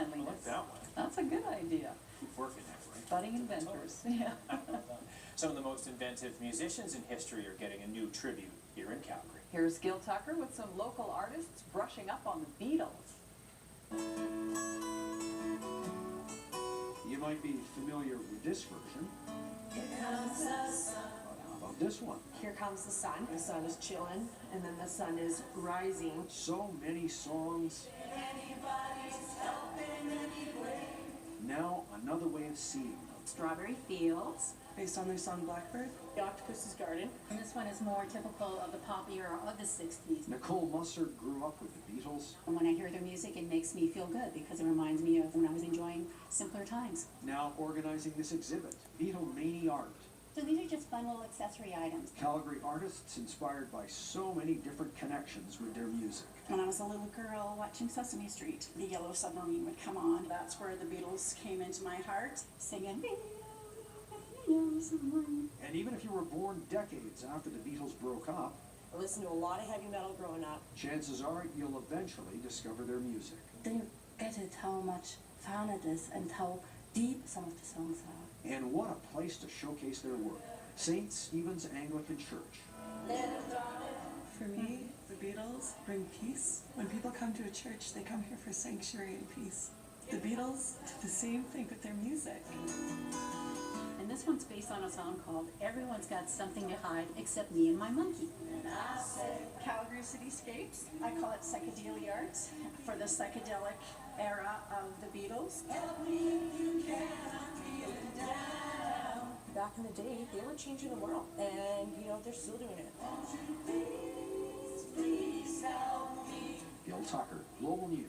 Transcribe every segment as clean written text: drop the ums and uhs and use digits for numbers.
cleanliness. I like that one. That's a good idea. Keep working that way. Budding inventors, yeah. Some of the most inventive musicians in history are getting a new tribute here in Calgary. Here's Gil Tucker with some local artists brushing up on the Beatles. You might be familiar with this version. Here comes the sun. How about this one? Here comes the sun. The sun is chilling, and then the sun is rising. So many songs. Anybody's helping anyway. Now another way of seeing them. Strawberry Fields. Based on their song Blackbird. The Octopus's Garden. And this one is more typical of the pop era of the 60s. Nicole Musser grew up with the Beatles. And when I hear their music, it makes me feel good because it reminds me of when I was enjoying simpler times. Now organizing this exhibit, Beatlemania Art. So these are just fun little accessory items. Calgary artists inspired by so many different connections with their music. When I was a little girl watching Sesame Street, the Yellow Submarine would come on. That's where the Beatles came into my heart, singing Yellow Submarine. And even if you were born decades after the Beatles broke up, I listened to a lot of heavy metal growing up. chances are you'll eventually discover their music. Didn't get it how much fun it is and how deep some of the songs are. And what a place to showcase their work. St. Stephen's Anglican Church. For me, the Beatles bring peace. When people come to a church, they come here for sanctuary and peace. The Beatles did the same thing with their music. And this one's based on a song called Everyone's Got Something to Hide Except Me and My Monkey. Calgary Cityscapes, I call it psychedelia art for the psychedelic era of the Beatles. Back in the day, they were changing the world, and they're still doing it. Gil Tucker, Global News.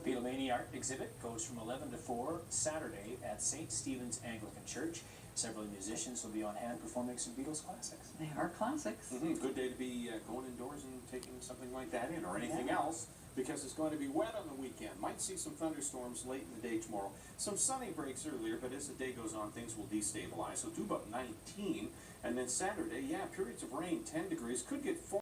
Beatlemania Art exhibit goes from 11 to 4 Saturday at St. Stephen's Anglican Church. Several musicians will be on hand performing some Beatles classics. They are classics. Good day to be going indoors and taking something like that in, or anything else, because it's going to be wet on the weekend. Might see some thunderstorms late in the day tomorrow. Some sunny breaks earlier, but as the day goes on, things will destabilize. So do about 19, and then Saturday, periods of rain, 10 degrees, could get 4.